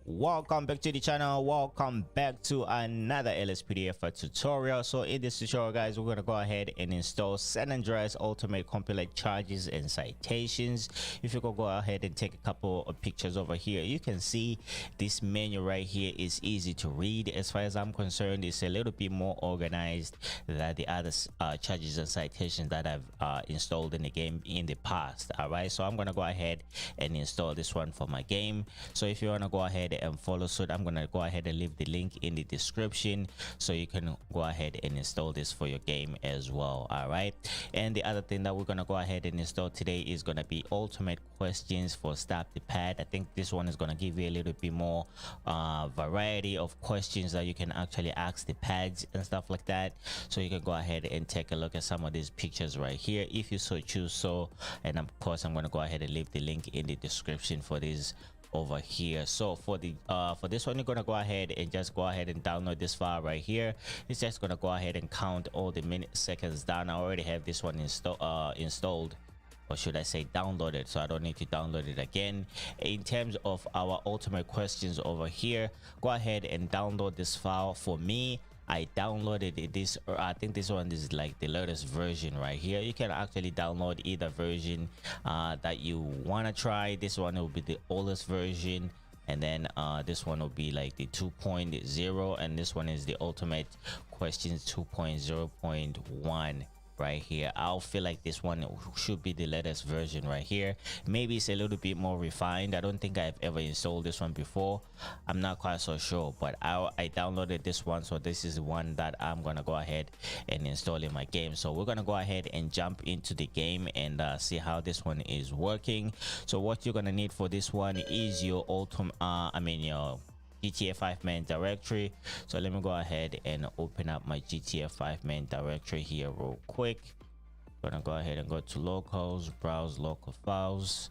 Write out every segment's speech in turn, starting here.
Welcome back to the channel. Welcome back to another LSPDF tutorial. So in this tutorial, guys, we're gonna go ahead and install San Andreas Ultimate Compilate Charges and Citations. If you could go ahead and take a couple of pictures over here, you can see this menu right here is easy to read. As far as I'm concerned, it's a little bit more organized than the other charges and citations that I've installed in the game in the past. All right, so I'm gonna go ahead and install this one for my game. So if you want to go ahead and follow suit, I'm gonna go ahead and leave the link in the description so you can go ahead and install this for your game as well. All right, and the other thing that we're gonna go ahead and install today is gonna be ultimate questions for Stop the Pad. I think this one is gonna give you a little bit more variety of questions that you can actually ask the pads and stuff like that. So you can go ahead and take a look at some of these pictures right here if you so choose so, and of course I'm gonna go ahead and leave the link in the description for this over here. So for this one, you're gonna go ahead and just go ahead and download this file right here. It's just gonna go ahead and count all the minutes, seconds down. I already have this one installed, or should I say downloaded, so I don't need to download it again. In terms of our ultimate questions over here, go ahead and download this file. For me, I downloaded this, or I think this one is like the latest version right here. You can actually download either version that you want to try. This one will be the oldest version, and then this one will be like the 2.0, and this one is the ultimate questions 2.0.1 right here. I'll feel like this one should be the latest version right here. Maybe it's a little bit more refined. I don't think I've ever installed this one before. I'm not quite so sure, but I downloaded this one, so this is one that I'm gonna go ahead and install in my game. So we're gonna go ahead and jump into the game and see how this one is working. So what you're gonna need for this one is your your GTA 5 main directory. So let me go ahead and open up my GTA 5 main directory here real quick. I'm gonna go ahead and go to locals, browse local files.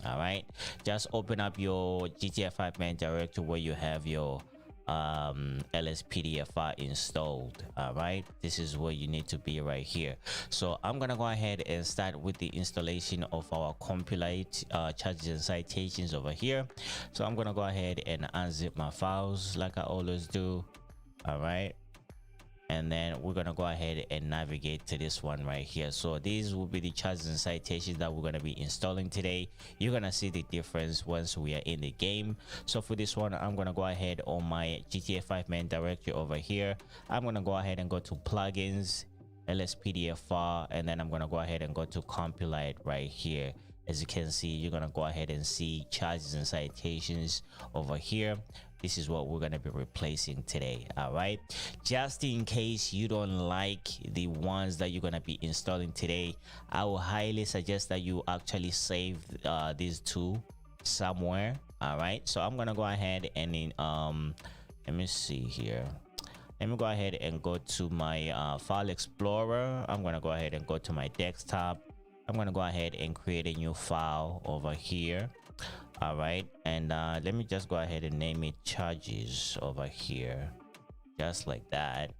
All right, just open up your GTA 5 main directory where you have your LSPDF file installed. All right, this is where you need to be right here. So I'm gonna go ahead and start with the installation of our compilate charges and citations over here. So I'm gonna go ahead and unzip my files like I always do. All right, and then we're gonna go ahead and navigate to this one right here. So these will be the charges and citations that we're gonna be installing today. You're gonna see the difference once we are in the game. So for this one, I'm gonna go ahead on my GTA 5 main directory over here. I'm gonna go ahead and go to plugins, LSPDF file, and then I'm gonna go ahead and go to compilate right here. As you can see, you're gonna go ahead and see charges and citations over here. This is what we're going to be replacing today. All right, just in case you don't like the ones that you're going to be installing today, I will highly suggest that you actually save these two somewhere. All right, so I'm going to go ahead and let me see here. Let me go ahead and go to my file explorer. I'm going to go ahead and go to my desktop. I'm going to go ahead and create a new file over here. All right, and let me just go ahead and name it charges over here, just like that.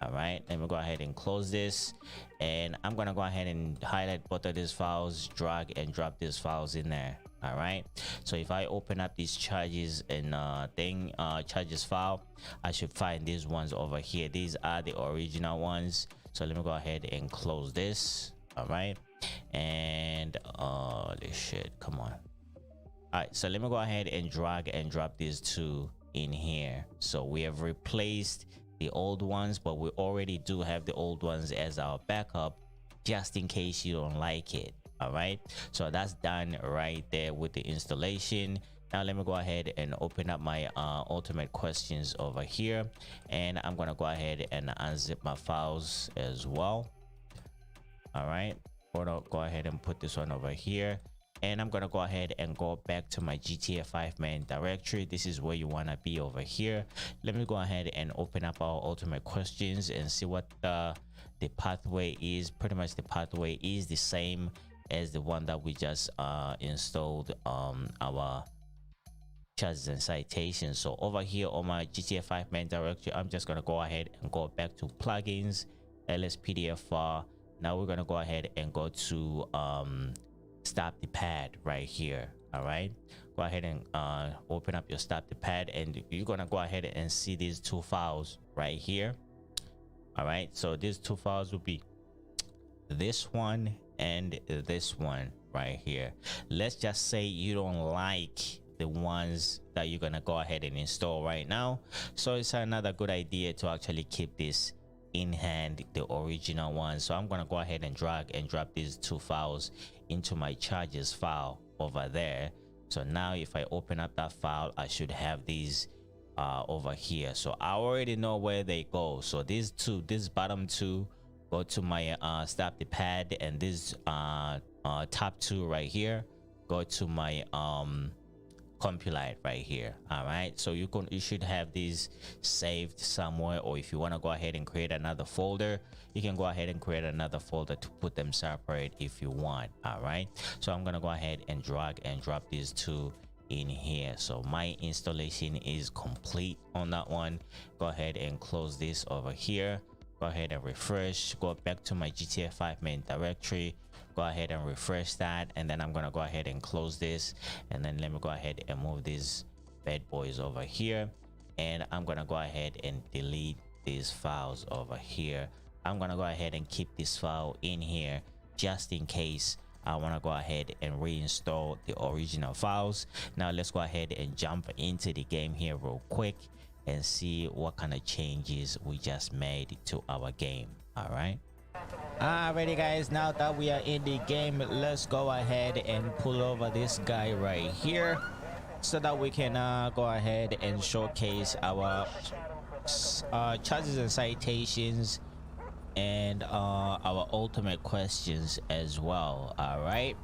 All right, let me go ahead and close this, and I'm gonna go ahead and highlight both of these files, drag and drop these files in there. All right, so if I open up these charges and charges file, I should find these ones over here. These are the original ones. So let me go ahead and close this. All right, and this shit, come on. All right, so let me go ahead and drag and drop these two in here. So we have replaced the old ones, but we already do have the old ones as our backup, just in case you don't like it. All right, so that's done right there with the installation. Now let me go ahead and open up my ultimate questions over here, and I'm gonna go ahead and unzip my files as well. All right, gonna go ahead and put this one over here. And I'm gonna go ahead and go back to my GTA 5 main directory. This is where you wanna be over here. Let me go ahead and open up our ultimate questions and see what the pathway is. Pretty much the pathway is the same as the one that we just installed our charges and citations. So over here on my GTA 5 main directory, I'm just gonna go ahead and go back to plugins, LSPDF file. Now we're gonna go ahead and go to Stop the Pad right here. All right, go ahead and open up your stop the pad, and you're gonna go ahead and see these two files right here. All right, so these two files will be this one and this one right here. Let's just say you don't like the ones that you're gonna go ahead and install right now, so it's another good idea to actually keep this in hand, the original one. So I'm gonna go ahead and drag and drop these two files into my charges file over there. So now if I open up that file, I should have these over here. So I already know where they go. So these bottom two go to my stop the pad, and this top two right here go to my compilate right here. All right, so you should have these saved somewhere, or if you want to go ahead and create another folder, you can go ahead and create another folder to put them separate if you want. All right, so I'm gonna go ahead and drag and drop these two in here. So my installation is complete on that one. Go ahead and close this over here, go ahead and refresh, go back to my GTA 5 main directory, go ahead and refresh that, and then I'm gonna go ahead and close this, and then let me go ahead and move these bad boys over here, and I'm gonna go ahead and delete these files over here. I'm gonna go ahead and keep this file in here just in case I want to go ahead and reinstall the original files. Now let's go ahead and jump into the game here real quick and see what kind of changes we just made to our game. All right, alrighty guys, now that we are in the game, let's go ahead and pull over this guy right here so that we can go ahead and showcase our charges and citations and our ultimate questions as well. All right,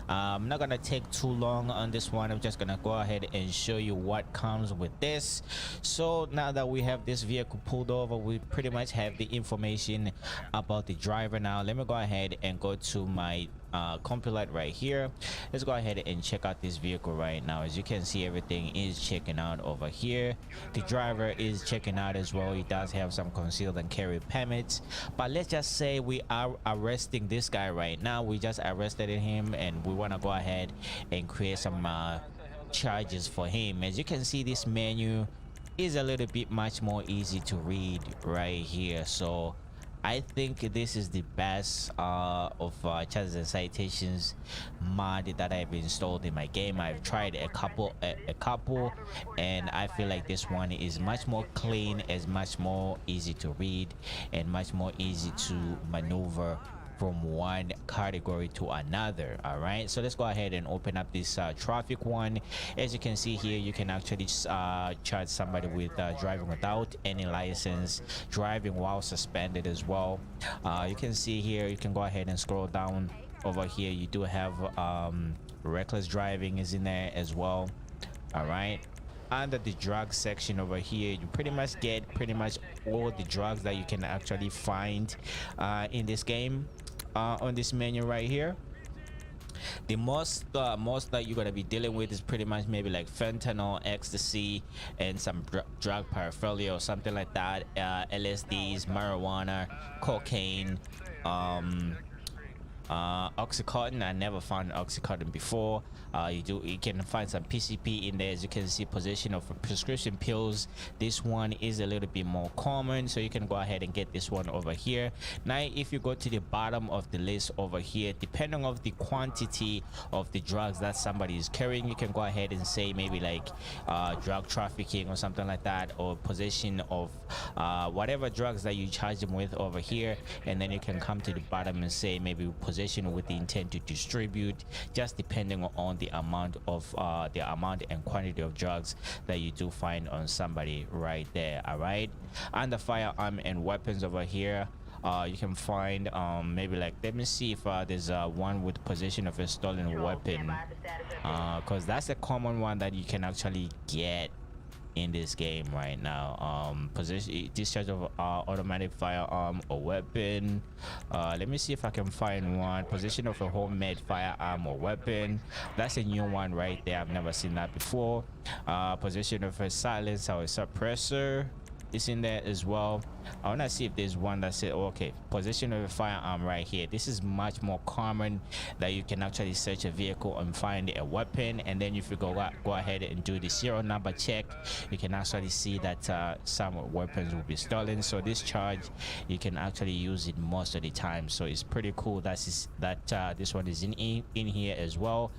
I'm not gonna take too long on this one. I'm just gonna go ahead and show you what comes with this. So now that we have this vehicle pulled over, we pretty much have the information about the driver. Now let me go ahead and go to my compilate right here. Let's go ahead and check out this vehicle right now. As you can see, everything is checking out over here. The driver is checking out as well. He does have some concealed and carry permits, but let's just say we are arresting this guy right now. We just arrested him, and we want to go ahead and create some charges for him. As you can see, this menu is a little bit much more easy to read right here. So I think this is the best of charges and citations mod that I've installed in my game. I've tried a couple, and I feel like this one is much more clean, is much more easy to read, and much more easy to maneuver from one category to another. All right, so let's go ahead and open up this traffic one. As you can see here, you can actually charge somebody with driving without any license, driving while suspended as well. You can see here, you can go ahead and scroll down over here. You do have reckless driving is in there as well. All right, under the drug section over here, you pretty much get all the drugs that you can actually find in this game on this menu right here. The most that you're gonna be dealing with is pretty much maybe like fentanyl, ecstasy, and some drug paraphernalia or something like that. LSDs, marijuana, cocaine, oxycontin. I never found oxycontin before. You can find some PCP in there. As you can see, possession of prescription pills, this one is a little bit more common, so you can go ahead and get this one over here. Now if you go to the bottom of the list over here, depending on the quantity of the drugs that somebody is carrying, you can go ahead and say maybe like drug trafficking or something like that, or possession of whatever drugs that you charge them with over here, and then you can come to the bottom and say maybe possession with the intent to distribute, just depending on the amount and quantity of drugs that you do find on somebody right there. All right, under firearm and weapons over here, you can find maybe like, let me see if there's one with possession of a stolen weapon, because that's a common one that you can actually get in this game right now. Possession, discharge of automatic firearm or weapon. Let me see if I can find one. Possession of a homemade firearm or weapon. That's a new one right there. I've never seen that before. Possession of a silencer or a suppressor. is in there as well. I want to see if there's one that said, okay, position of a firearm right here. This is much more common, that you can actually search a vehicle and find a weapon, and then if you go ahead and do the serial number check, you can actually see that some weapons will be stolen. So this charge, you can actually use it most of the time, so it's pretty cool. This one is in here as well.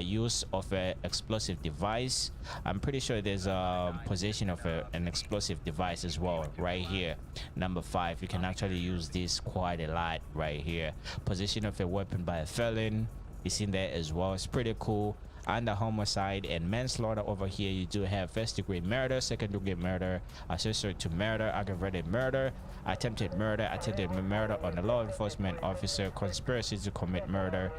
Use of an explosive device. I'm pretty sure there's a possession of an explosive device as well right here. Number 5, you can actually use this quite a lot right here. Possession of a weapon by a felon is in there as well. It's pretty cool. Under homicide and manslaughter over here, you do have first degree murder, second degree murder, accessory to murder, aggravated murder, attempted murder on a law enforcement officer, conspiracy to commit murder.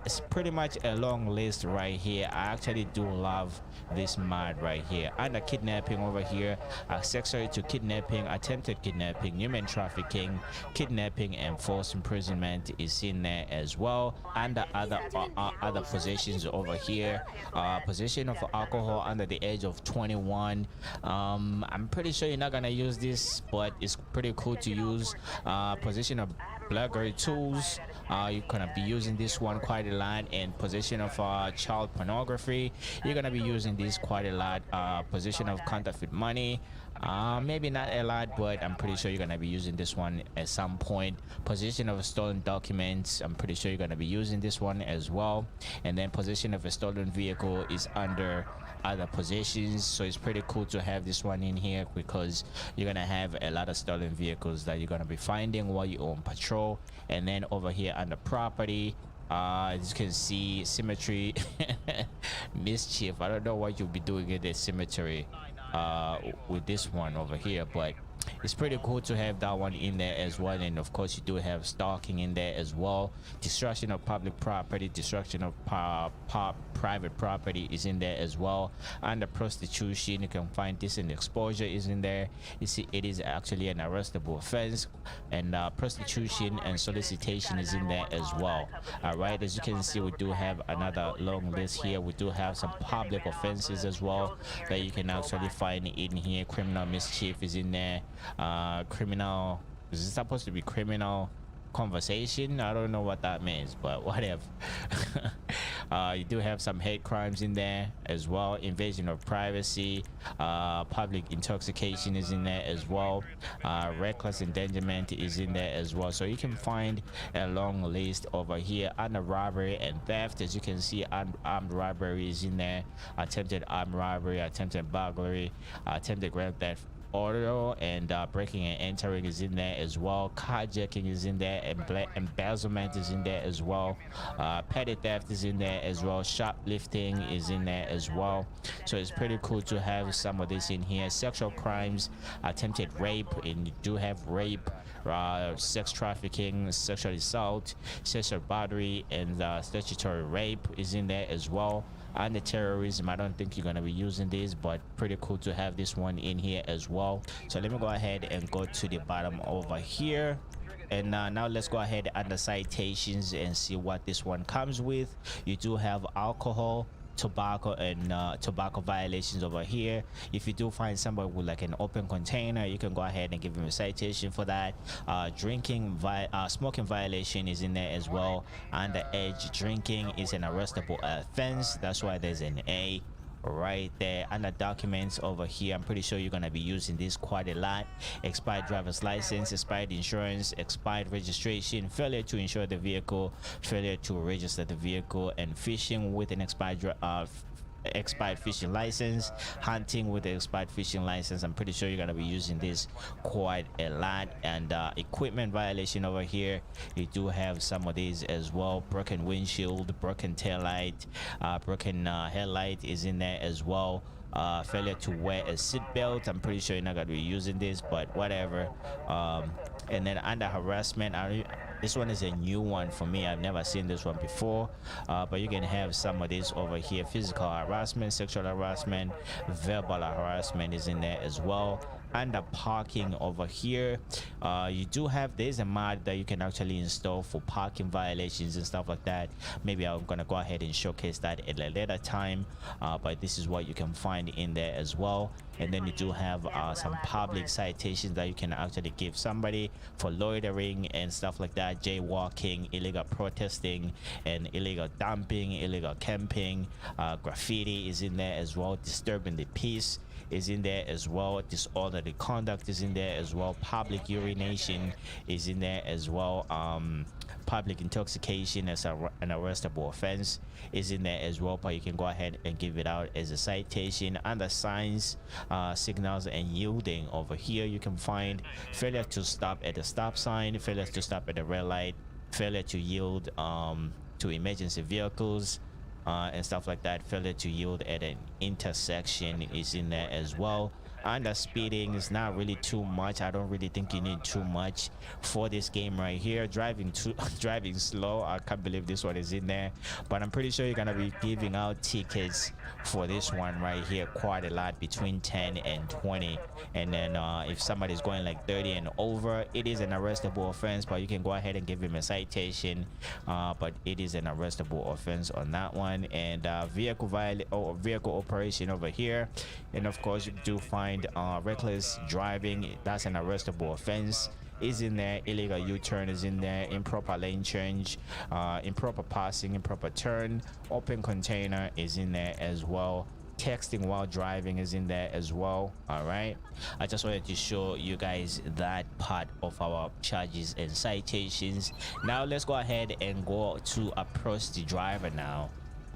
It's pretty much a long list right here. I actually do love this mod right here. Under kidnapping over here, accessory to kidnapping, attempted kidnapping, human trafficking, kidnapping, and false imprisonment is in there as well. Under other possessions over here, possession of alcohol under the age of 21. I'm pretty sure you're not gonna use this, but it's pretty cool to use. Possession of burglary tools, you're gonna be using this one quite a lot. And possession of child pornography, you're gonna be using this quite a lot. Possession of counterfeit money, maybe not a lot, but I'm pretty sure you're gonna be using this one at some point. Possession of stolen documents, I'm pretty sure you're gonna be using this one as well. And then possession of a stolen vehicle is under other possessions, so it's pretty cool to have this one in here, because you're gonna have a lot of stolen vehicles that you're gonna be finding while you're on patrol. And then over here under property, as you can see, symmetry, mischief. I don't know what you'll be doing in the cemetery with this one over here, but it's pretty cool to have that one in there as well. And of course, you do have stalking in there as well. Destruction of public property, destruction of private property is in there as well. Under prostitution, you can find decent exposure is in there. You see, it is actually an arrestable offense. And prostitution and solicitation is in there as well. All right, as you can see, we do have another long list here. We do have some public offenses as well that you can actually find in here. Criminal mischief is in there. Criminal, is it supposed to be criminal conversation? I don't know what that means, but whatever. You do have some hate crimes in there as well. Invasion of privacy, public intoxication is in there as well. Reckless endangerment is in there as well. So you can find a long list over here. Under robbery and theft, as you can see, armed robbery is in there. Attempted armed robbery, attempted burglary, attempted grand theft auto, and breaking and entering is in there as well. Carjacking is in there, embezzlement is in there as well. Petty theft is in there as well. Shoplifting is in there as well. So it's pretty cool to have some of this in here. Sexual crimes, attempted rape, and you do have rape, sex trafficking, sexual assault, sexual battery, and statutory rape is in there as well. And the terrorism, I don't think you're going to be using this, but pretty cool to have this one in here as well. So let me go ahead and go to the bottom over here. And now let's go ahead under citations and see what this one comes with. You do have alcohol, tobacco, and tobacco violations over here. If you do find somebody with like an open container, you can go ahead and give him a citation for that. Smoking violation is in there as well. Underage drinking is an arrestable offense. That's why there's an A right there. Under documents over here, I'm pretty sure you're going to be using this quite a lot. Expired driver's license, expired insurance, expired registration, failure to insure the vehicle, failure to register the vehicle, and fishing with an expired fishing license, hunting with the expired fishing license. I'm pretty sure you're going to be using this quite a lot. And equipment violation over here, you do have some of these as well. Broken windshield, broken tail light, broken headlight is in there as well. Failure to wear a seat belt, I'm pretty sure you're not going to be using this, but whatever. And then under harassment, this one is a new one for me. I've never seen this one before, but you can have some of this over here. Physical harassment, sexual harassment, verbal harassment is in there as well. under parking over here, you do have, there's a mod that you can actually install for parking violations and stuff like that. Maybe I'm gonna go ahead and showcase that at a later time, but this is what you can find in there as well. And then you do have some public citations that you can actually give somebody for loitering and stuff like that, jaywalking, illegal protesting, and illegal dumping, illegal camping. Graffiti is in there as well, disturbing the peace is in there as well, disorderly conduct is in there as well, public urination is in there as well, public intoxication as an arrestable offense is in there as well, but you can go ahead and give it out as a citation. Under signs, signals, and yielding over here, you can find failure to stop at the stop sign, failure to stop at the red light, failure to yield to emergency vehicles, and stuff like that. Failure to yield at an intersection is in there as well. Under speeding is not really too much. I don't really think you need too much for this game right here. Driving slow, I can't believe this one is in there, but I'm pretty sure you're gonna be giving out tickets for this one right here quite a lot, between 10 and 20. And then if somebody's going like 30 and over, it is an arrestable offense, but you can go ahead and give him a citation, but it is an arrestable offense on that one. And vehicle operation over here, and of course you do find reckless driving, that's an arrestable offense, is in there. Illegal U-turn is in there. Improper lane change, improper passing, improper turn, open container is in there as well. Texting while driving is in there as well. All right, I just wanted to show you guys that part of our charges and citations. Now let's go ahead and go to approach the driver now.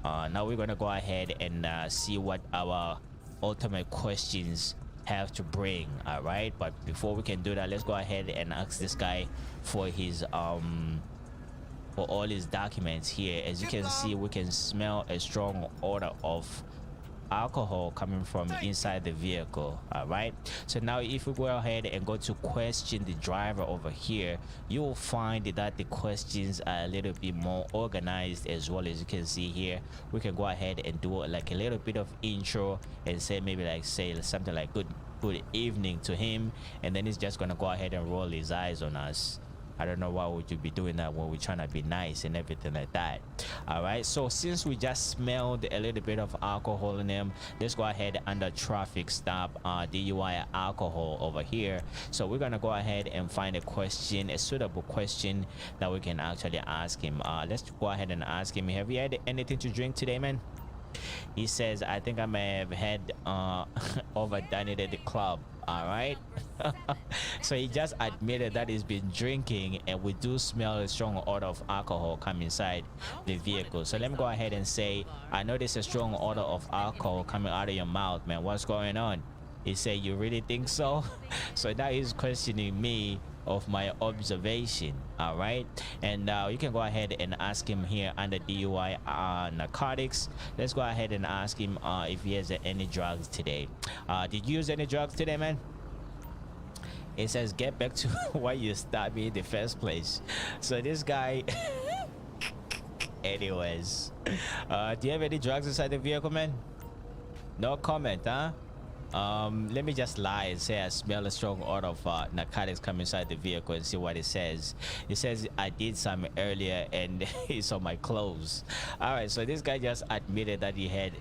Now we're gonna go ahead and see what our ultimate questions have to bring. All right, but before we can do that, let's go ahead and ask this guy for his for all his documents here. As you can see, we can smell a strong odor of alcohol coming from inside the vehicle. All right, so now if we go ahead and go to question the driver over here, you will find that the questions are a little bit more organized as well. As you can see here, we can go ahead and do like a little bit of intro and say, maybe like say something like good evening to him, and then he's just gonna go ahead and roll his eyes on us. I don't know why would you be doing that when we're trying to be nice and everything like that. All right, so since we just smelled a little bit of alcohol in them, let's go ahead under traffic stop, DUI alcohol over here. So we're gonna go ahead and find a question, a suitable question that we can actually ask him. Let's go ahead and ask him, have you had anything to drink today, man? He says, I think I may have had overdone it at the club. All right. So he just admitted that he's been drinking, and we do smell a strong odor of alcohol come inside the vehicle. So let me go ahead and say, I notice a strong odor of alcohol coming out of your mouth, man. What's going on? He said, you really think so? So now he's questioning me of my observation. All right, and you can go ahead and ask him here under DUI narcotics. Let's go ahead and ask him if he has any drugs today. Did you use any drugs today, man? It says, get back to why you stopped me in the first place. So this guy anyways, do you have any drugs inside the vehicle, man? No comment, huh? Let me just lie and say I smell a strong odor of narcotics come inside the vehicle and see what it says. It says I did some earlier and it's on my clothes. All right, so this guy just admitted that he had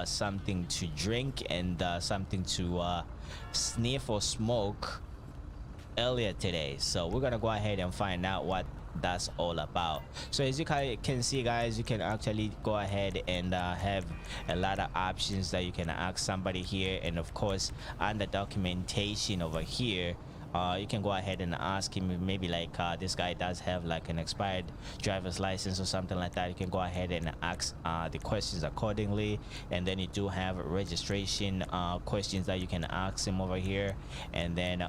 something to drink and something to sniff or smoke earlier today. So we're gonna go ahead and find out what that's all about. So as you can see, guys, you can actually go ahead and have a lot of options that you can ask somebody here. And of course, under documentation over here, you can go ahead and ask him if maybe like this guy does have like an expired driver's license or something like that. You can go ahead and ask the questions accordingly. And then you do have registration questions that you can ask him over here. And then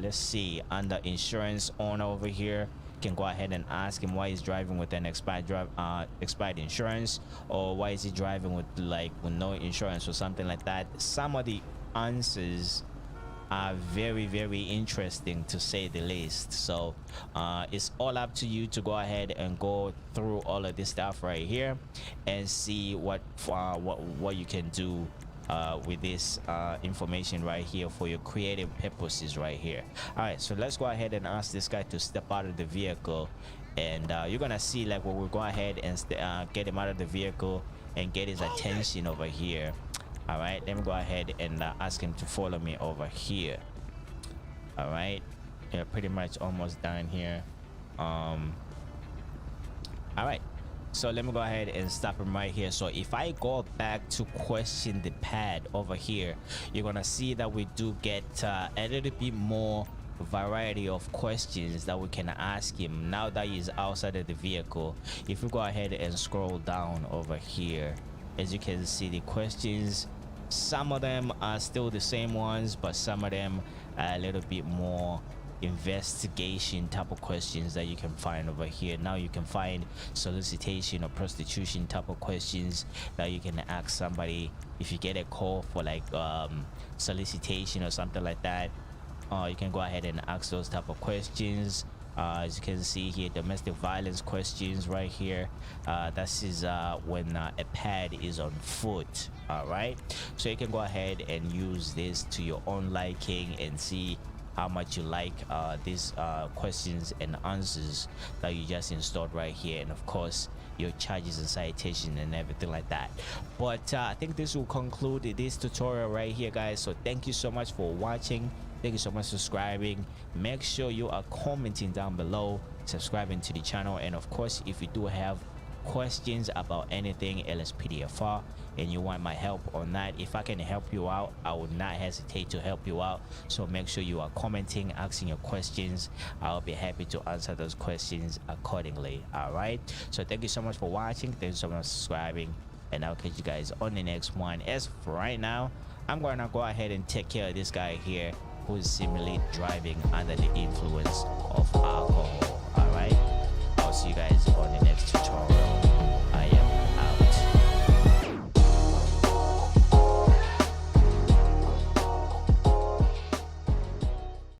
let's see, under insurance owner over here, can go ahead and ask him why he's driving with an expired insurance, or why is he driving with no insurance or something like that. Some of the answers are very, very interesting, to say the least. So it's all up to you to go ahead and go through all of this stuff right here and see what you can do with this information right here for your creative purposes right here. All right, so let's go ahead and ask this guy to step out of the vehicle, and you're gonna see like when we go ahead and get him out of the vehicle and get his attention over here. All right, let me go ahead and ask him to follow me over here. All right, yeah, pretty much almost done here. All right, so let me go ahead and stop him right here. So if I go back to question the pad over here, you're gonna see that we do get a little bit more variety of questions that we can ask him now that he's outside of the vehicle. If we go ahead and scroll down over here, as you can see, the questions, some of them are still the same ones, but some of them are a little bit more investigation type of questions that you can find over here. Now you can find solicitation or prostitution type of questions that you can ask somebody if you get a call for like solicitation or something like that. You can go ahead and ask those type of questions. As you can see here, domestic violence questions right here. This is when a pad is on foot. All right, so you can go ahead and use this to your own liking and see how much you like these questions and answers that you just installed right here, and of course your charges and citation and everything like that. But I think this will conclude this tutorial right here, guys. So thank you so much for watching. Thank you so much for subscribing. Make sure you are commenting down below, subscribing to the channel, and of course if you do have questions about anything LSPDFR and you want my help on that, if I can help you out, I would not hesitate to help you out. So make sure you are commenting, asking your questions. I'll be happy to answer those questions accordingly. All right, so thank you so much for watching. Thank you so much for subscribing, and I'll catch you guys on the next one. As for right now, I'm gonna go ahead and take care of this guy here who is seemingly driving under the influence of alcohol. All right, I'll see you guys on the next tutorial.